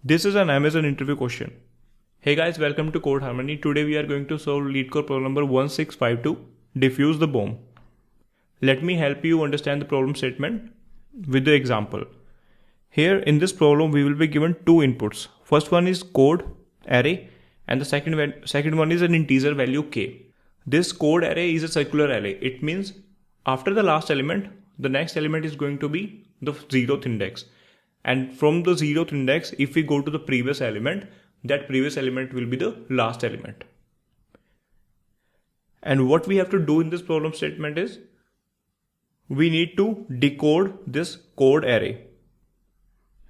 This is an Amazon interview question. Hey guys, welcome to Code Harmony. Today we are going to solve LeetCode problem number 1652, Defuse the bomb. Let me help you understand the problem statement with the example. Here in this problem we will be given two inputs. First one is code array and the second one is an integer value k. This code array is a circular array. It means after the last element, the next element is going to be the 0th index. And from the 0th index, if we go to the previous element, that previous element will be the last element. And what we have to do in this problem statement is, we need to decode this code array.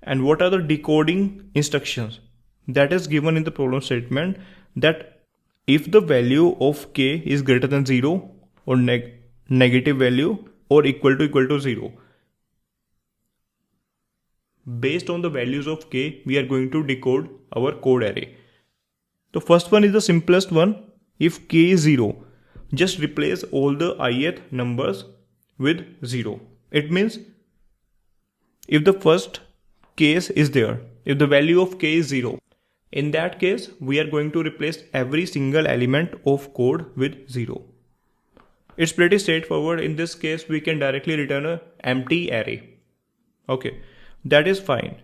And what are the decoding instructions? That is given in the problem statement that if the value of k is greater than 0 or negative value or equal to 0, based on the values of k, we are going to decode our code array. The first one is the simplest one. If k is 0, just replace all the ith numbers with 0. It means if the first case is there, if the value of k is 0, in that case, we are going to replace every single element of code with 0. It's pretty straightforward. In this case, we can directly return an empty array. Okay. That is fine,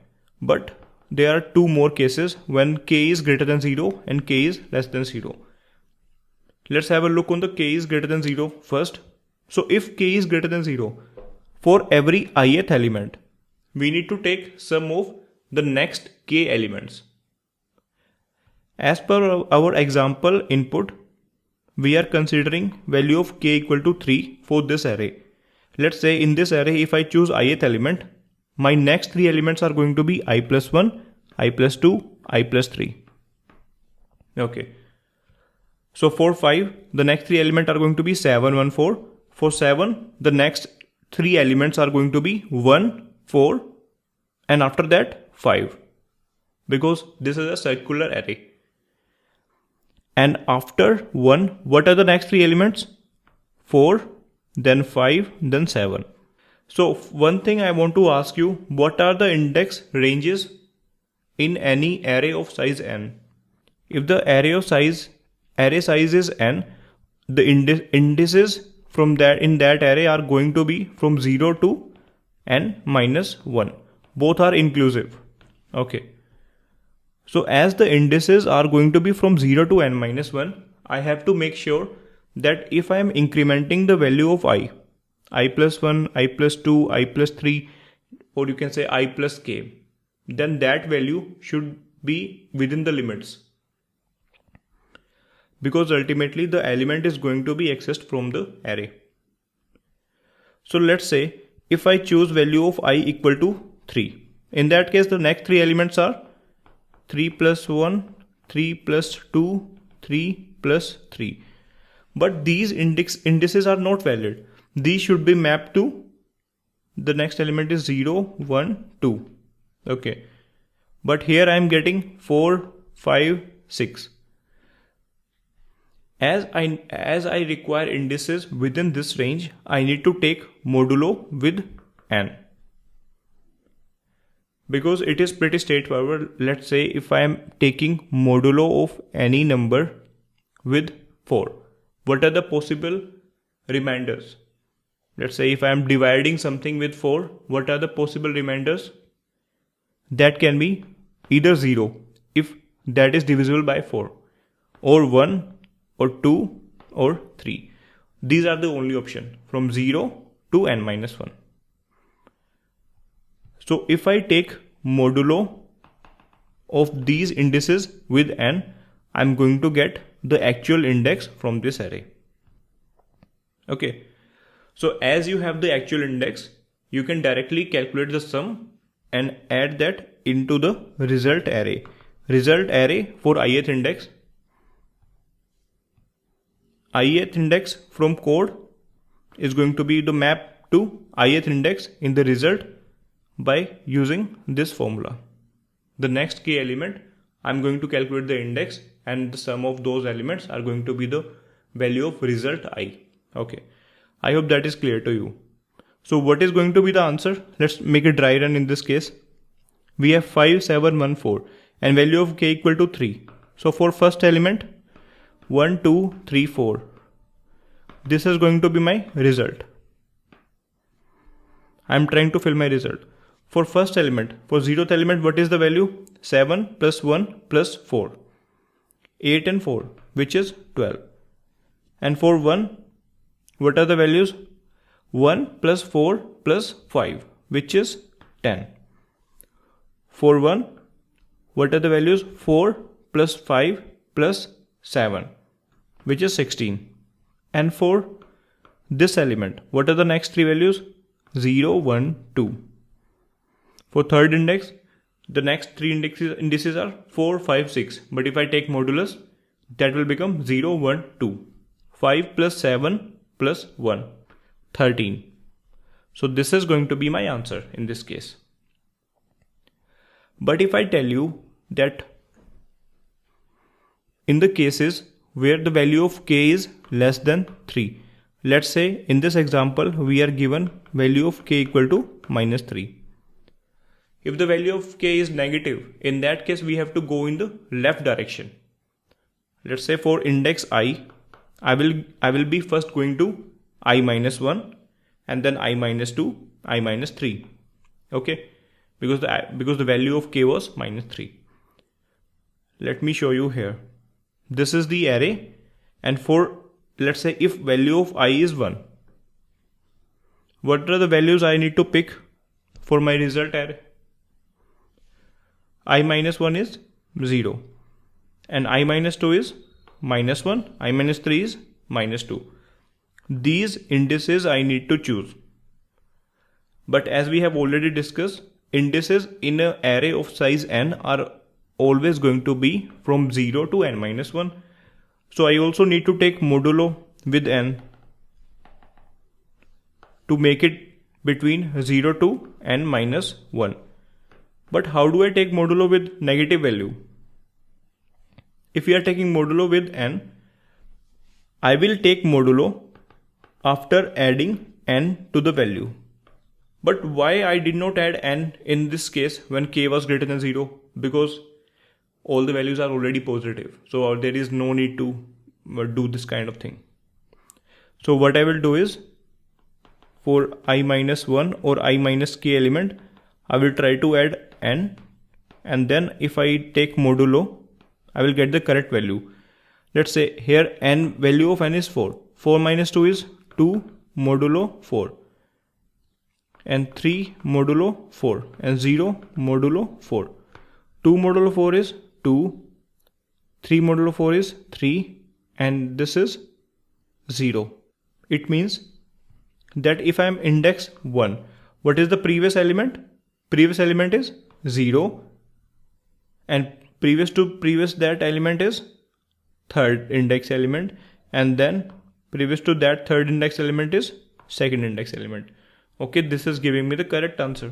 but there are two more cases when k is greater than 0 and k is less than 0. Let's have a look on the k is greater than 0 first. So if k is greater than 0, for every ith element, we need to take sum of the next k elements. As per our example input, we are considering value of k equal to 3 for this array. Let's say in this array, if I choose ith element, my next three elements are going to be I plus 1, I plus 2, I plus 3. Okay. So for 5, the next three elements are going to be 7, 1, 4. For 7, the next three elements are going to be 1, 4, and after that 5. Because this is a circular array. And after 1, what are the next three elements? 4, then 5, then 7. So one thing I want to ask you, what are the index ranges in any array of size n? If the array size is n, the indices from that in that array are going to be from 0 to n minus 1. Both are inclusive. Okay. So as the indices are going to be from 0 to n minus 1, I have to make sure that if I am incrementing the value of I plus 1, I plus 2, I plus 3, or you can say I plus k, then that value should be within the limits. Because ultimately the element is going to be accessed from the array. So let's say if I choose value of I equal to 3. In that case, the next three elements are 3 plus 1, 3 plus 2, 3 plus 3. But these indices are not valid. These should be mapped to the next element is 0, 1, 2. Okay. But here I am getting 4, 5, 6. As I require indices within this range, I need to take modulo with n. Because it is pretty straightforward. Let's say if I am taking modulo of any number with 4, what are the possible remainders? Let's say if I am dividing something with 4, what are the possible remainders? That can be either 0 if that is divisible by 4, or 1, or 2, or 3. These are the only option from 0 to n minus 1. So if I take modulo of these indices with n, I am going to get the actual index from this array. Okay. So as you have the actual index, you can directly calculate the sum and add that into the result array. Result array for ith index. Ith index from code is going to be the map to ith index in the result by using this formula. The next key element, I'm going to calculate the index, and the sum of those elements are going to be the value of result I. Okay. I hope that is clear to you. So what is going to be the answer? Let's make a dry run in this case. we have 5, 7, 1, 4 and value of k equal to 3. So for first element 1, 2, 3, 4, this is going to be my result. I am trying to fill my result. For first element, for 0th element, what is the value? 7 plus 1 plus 4. 8 and 4, which is 12. And for 1, what are the values? 1 plus 4 plus 5, which is 10. For 1, what are the values? 4 plus 5 plus 7, which is 16. And for this element, what are the next three values? 0, 1, 2. For third index, the next three indices are 4, 5, 6. But if I take modulus, that will become 0, 1, 2. 5 plus 7 plus 1, 13. So this is going to be my answer in this case. But if I tell you that in the cases where the value of k is less than 3, let's say in this example we are given value of k equal to minus 3. If the value of k is negative, in that case we have to go in the left direction. Let's say for index I will be first going to I minus 1 and then I minus 2, I minus 3. Okay, because the value of k was minus 3. Let me show you here. This is the array, and for, let's say, if value of I is 1, what are the values I need to pick for my result array? I minus 1 is 0 and I minus 2 is minus 1, I minus 3 is minus 2. These indices I need to choose. But as we have already discussed, indices in an array of size n are always going to be from 0 to n minus 1. So I also need to take modulo with n to make it between 0 to n minus 1. But how do I take modulo with negative value? If we are taking modulo with n, I will take modulo after adding n to the value. But why I did not add n in this case when k was greater than 0? Because all the values are already positive. So there is no need to do this kind of thing. So what I will do is, for I minus 1 or I minus k element, I will try to add n, and then if I take modulo, I will get the correct value. Let's say here n, value of n is 4. 4 minus 2 is 2 modulo 4. And 3 modulo 4. And 0 modulo 4. 2 modulo 4 is 2. 3 modulo 4 is 3. And this is 0. It means that if I am index 1, what is the previous element? Previous element is 0, and previous to previous that element is third index element, and then previous to that third index element is second index element. Okay, this is giving me the correct answer.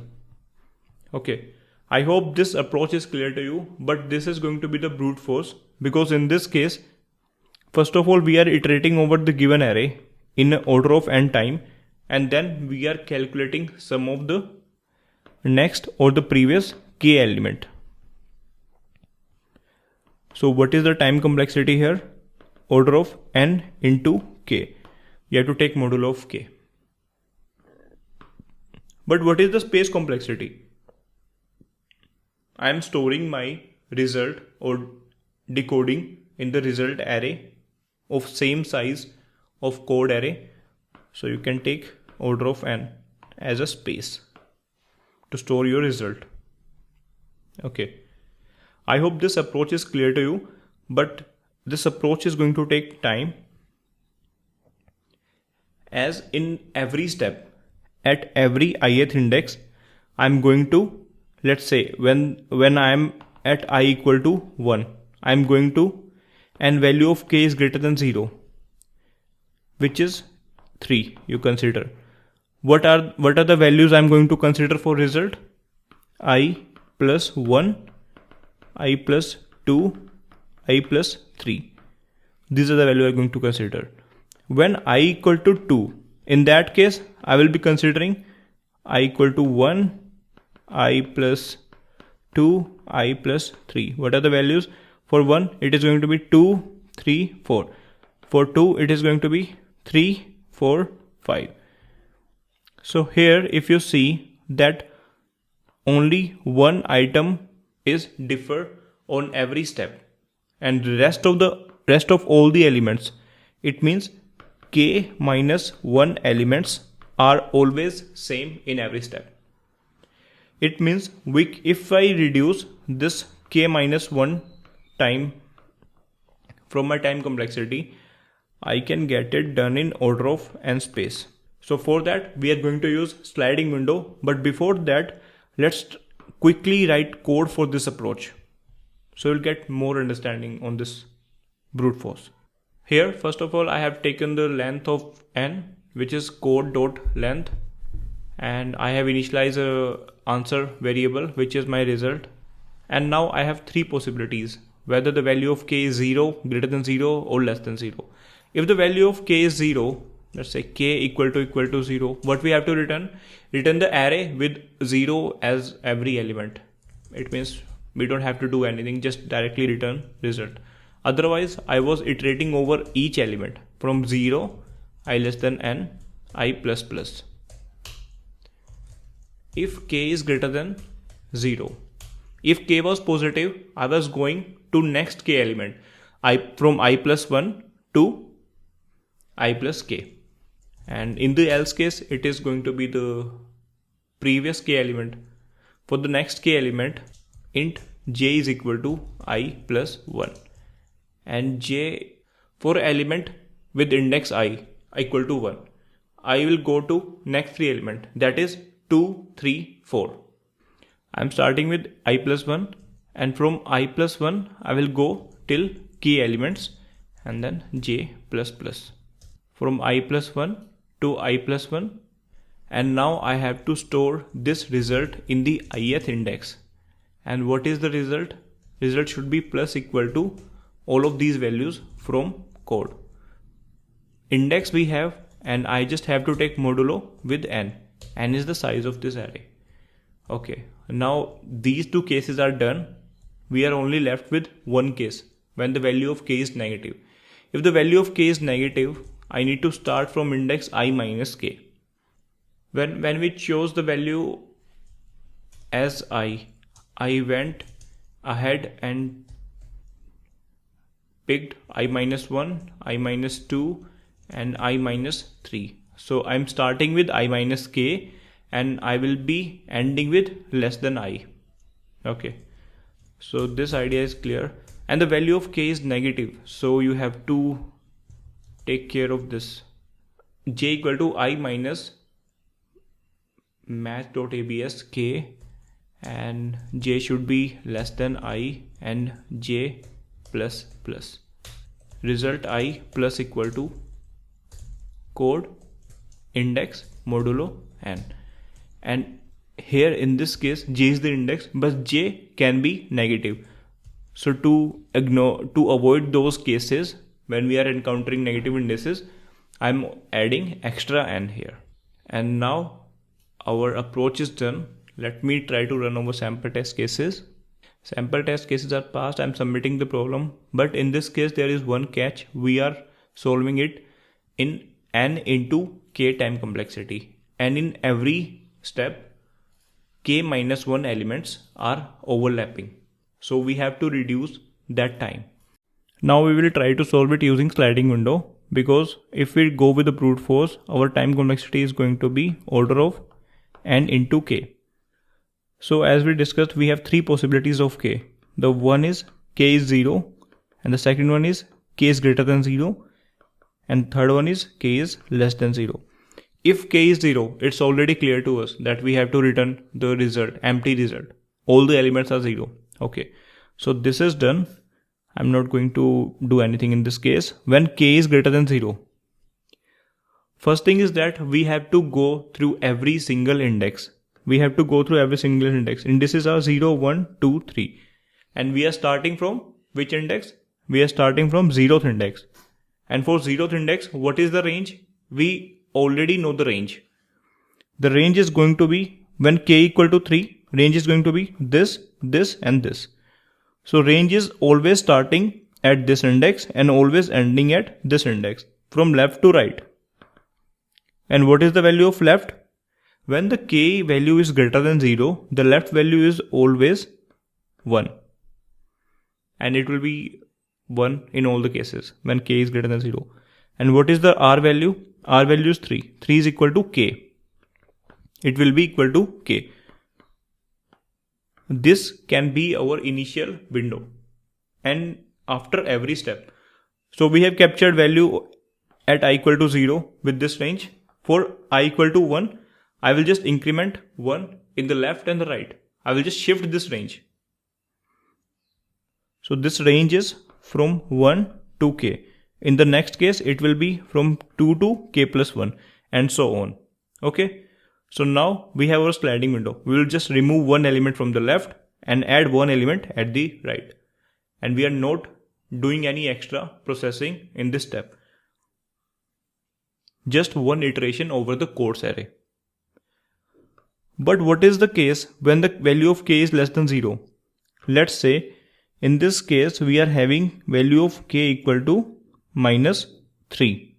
Okay, I hope this approach is clear to you, but this is going to be the brute force, because in this case, first of all, we are iterating over the given array in order of n time, and then we are calculating sum of the next or the previous k element. So what is the time complexity here? Order of n into k. You have to take modulo of k. But what is the space complexity? I am storing my result or decoding in the result array of same size of code array. So you can take order of n as a space to store your result. Okay, I hope this approach is clear to you, but this approach is going to take time, as in every step at every ith index I'm going to, let's say when I am at I equal to 1, I'm going to, and value of k is greater than 0, which is 3, you consider. What are the values I'm going to consider for result? I plus 1, I plus 2, I plus 3. These are the values I'm going to consider. When I equal to 2, in that case, I will be considering I equal to 1, I plus 2i plus 3. What are the values? For 1 it is going to be 2, 3, 4. For 2 it is going to be 3, 4, 5. So here if you see that only one item is differ on every step, and the rest of all the elements, it means k minus 1 elements are always same in every step. It means if I reduce this k minus 1 time from my time complexity, I can get it done in order of n space. So for that we are going to use sliding window, but before that let's quickly write code for this approach, so you'll get more understanding on this brute force. Here first of all I have taken the length of n, which is code.length, and I have initialized a answer variable which is my result, and now I have three possibilities whether the value of k is 0, greater than 0 or less than 0. If the value of k is 0, let's say k equal to 0, what we have to return? Return the array with 0 as every element. It means we don't have to do anything, just directly return result. Otherwise I was iterating over each element from 0, I less than n, I plus plus. If k is greater than 0, if k was positive, I was going to next k element, from I plus 1 to I plus k, and in the else case it is going to be the previous k element. For the next k element, int j is equal to I plus 1, and j for element with index I equal to 1, I will go to next three element, that is 2, 3, 4. I am starting with I plus 1, and from I plus 1 I will go till k elements and then j plus plus, from I plus 1 to I plus 1, and now I have to store this result in the ith index. And what is the result? Result should be plus equal to all of these values from code. Index we have, and I just have to take modulo with n. N is the size of this array. Okay, now these two cases are done. We are only left with one case, when the value of k is negative. If the value of k is negative, I need to start from index I minus k. When we chose the value as I went ahead and picked I minus 1, I minus 2 and I minus 3. So I'm starting with I minus k and I will be ending with less than I. Okay, so this idea is clear, and the value of k is negative, so you have to take care of this. J equal to I minus match.abs k, and j should be less than I and j plus plus. Result I plus equal to code index modulo n, and here in this case j is the index but j can be negative. So to avoid those cases when we are encountering negative indices, I'm adding extra n here. And now our approach is done. Let me try to run over sample test cases. Sample test cases are passed. I'm submitting the problem, but in this case there is one catch. We are solving it in n into k time complexity, and in every step k minus 1 elements are overlapping, so we have to reduce that time. Now we will try to solve it using sliding window, because if we go with the brute force, our time complexity is going to be order of n into k. So as we discussed, we have three possibilities of k. The one is k is 0, and the second one is k is greater than 0, and third one is k is less than 0. If k is 0, it's already clear to us that we have to return the result, empty result. All the elements are 0. Okay, so this is done. I'm not going to do anything in this case. When k is greater than 0, first thing is that we have to go through every single index. Indices are 0, 1, 2, 3. And we are starting from which index? We are starting from 0th index. And for 0th index, what is the range? We already know the range. The range is going to be, when k equal to 3, range is going to be this this and this. So range is always starting at this index and always ending at this index from left to right. And what is the value of left? When the k value is greater than 0, the left value is always 1. And it will be 1 in all the cases when k is greater than 0. And what is the r value? R value is 3. 3 is equal to k. It will be equal to k. This can be our initial window. And after every step. So we have captured value at I equal to 0 with this range. For I equal to 1, I will just increment 1 in the left and the right. I will just shift this range. So this range is from 1 to k. In the next case, it will be from 2 to k plus 1 and so on. Okay. So now we have our sliding window. We will just remove one element from the left and add one element at the right. And we are not doing any extra processing in this step. Just one iteration over the quotes array. But what is the case when the value of k is less than 0? Let's say in this case we are having value of k equal to minus 3.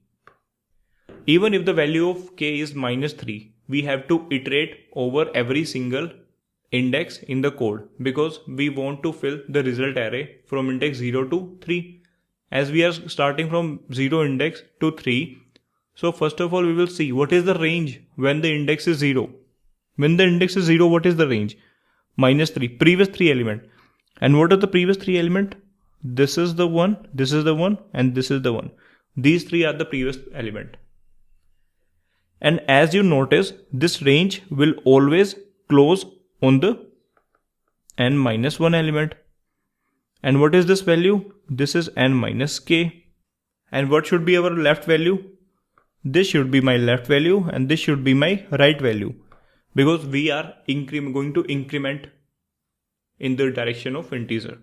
Even if the value of k is minus 3, we have to iterate over every single index in the code because we want to fill the result array from index 0 to 3. As we are starting from 0 index to 3, so first of all we will see what is the range when the index is 0. When the index is 0, what is the range? Minus 3, previous 3 element. And what are the previous 3 element? This is the one, this is the one, and this is the one. These 3 are the previous element. And as you notice, this range will always close on the n minus 1 element. And what is this value? This is n minus k. And what should be our left value? This should be my left value and this should be my right value. Because we are going to increment in the direction of integer.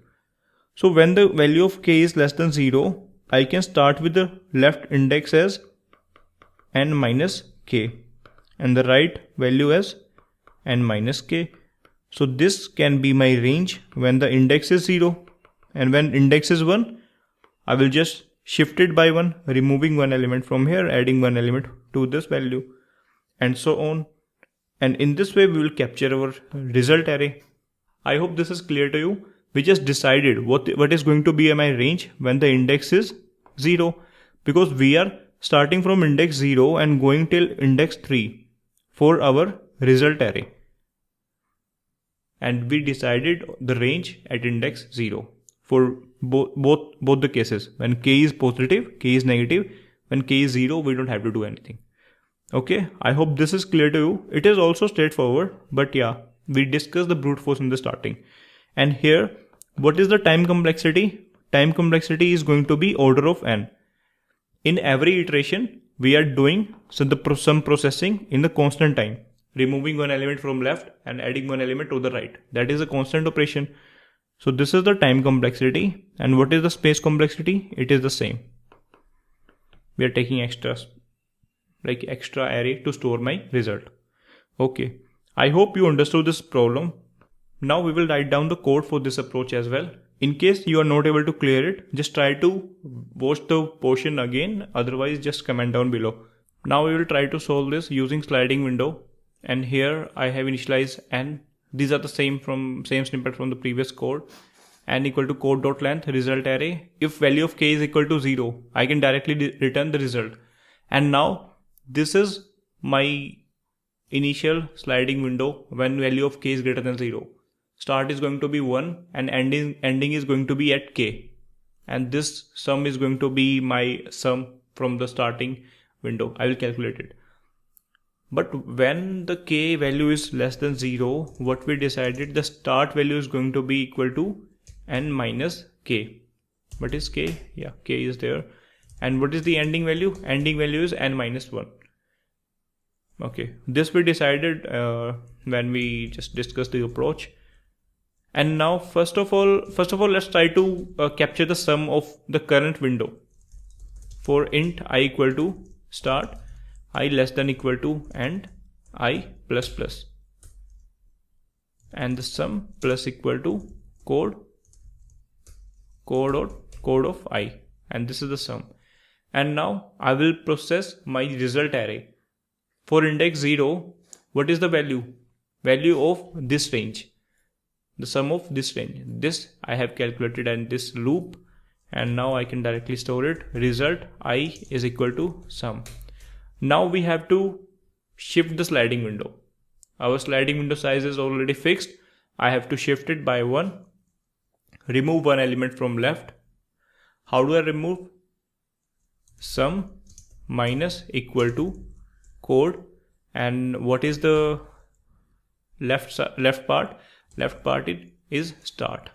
So when the value of k is less than 0, I can start with the left index as n minus k and the right value as n minus k. So this can be my range when the index is 0, and when index is 1, I will just shift it by 1, removing one element from here, adding one element to this value, and so on. And in this way we will capture our result array. I hope this is clear to you. We just decided what is going to be my range when the index is 0, because we are starting from index 0 and going till index 3 for our result array. And we decided the range at index 0 for both the cases. When k is positive, k is negative. When k is 0, we don't have to do anything. Okay, I hope this is clear to you. It is also straightforward, but yeah, we discussed the brute force in the starting. And here, what is the time complexity? Time complexity is going to be order of n. In every iteration, we are doing some processing in the constant time, removing one element from left and adding one element to the right. That is a constant operation. So this is the time complexity. And what is the space complexity? It is the same. We are taking extra array to store my result. Okay, I hope you understood this problem. Now we will write down the code for this approach as well. In case you are not able to clear it, just try to watch the portion again, otherwise just comment down below. Now we will try to solve this using sliding window, and here I have initialized n. These are the same snippet from the previous code. N equal to code.length result array. If value of k is equal to 0, I can directly return the result. And now this is my initial sliding window when value of k is greater than 0. Start is going to be 1 and ending is going to be at k. And this sum is going to be my sum from the starting window. I will calculate it. But when the k value is less than 0, what we decided, the start value is going to be equal to n minus k. What is k? Yeah, k is there. And what is the ending value? Ending value is n minus 1. Okay, this we decided when we just discussed the approach. And now first of all let's try to capture the sum of the current window. For int I equal to start, I less than equal to, and I plus plus. and the sum plus equal to code of I, and this is the sum. And now I will process my result array. For index 0, what is the value? Value of this range, the sum of this range. This I have calculated in this loop, and now I can directly store it. Result I is equal to sum. Now we have to shift the sliding window. Our sliding window size is already fixed. I have to shift it by 1. Remove one element from left. How do I remove? Sum minus equal to code, and what is the left part? Left part is start,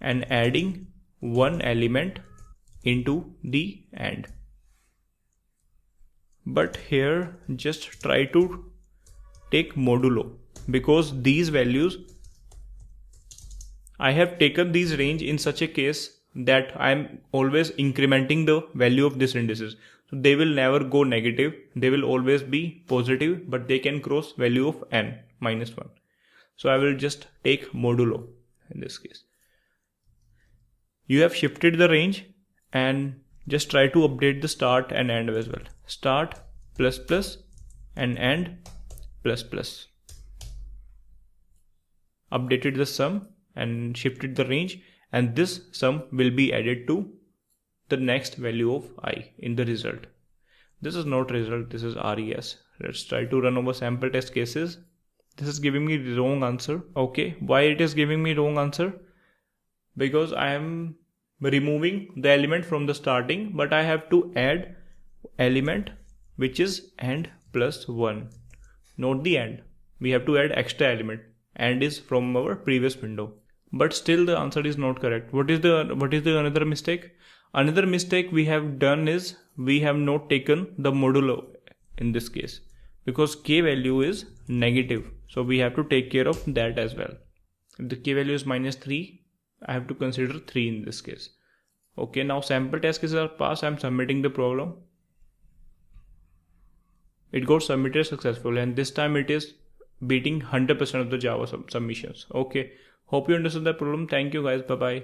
and adding one element into the end. But here just try to take modulo, because these values, I have taken these range in such a case that I am always incrementing the value of these indices. So they will never go negative, they will always be positive, but they can cross value of n minus 1. So I will just take modulo in this case. You have shifted the range, and just try to update the start and end as well. Start plus plus and end plus plus. Updated the sum and shifted the range, and this sum will be added to the next value of I in the result. This is not result, this is res. Let's try to run over sample test cases. This is giving me the wrong answer. Okay, why it is giving me wrong answer? Because I am removing the element from the starting, but I have to add element which is end plus 1, not the end. We have to add extra element. End is from our previous window, but still the answer is not correct. What is the another mistake? Another mistake we have done is we have not taken the modulo in this case, because k value is negative, so we have to take care of that as well. If the k value is minus 3, I have to consider 3 in this case. Okay, now sample test cases are passed. I am submitting the problem. It got submitted successfully, and this time it is beating 100% of the Java submissions. Okay, hope you understood the problem. Thank you guys. Bye bye.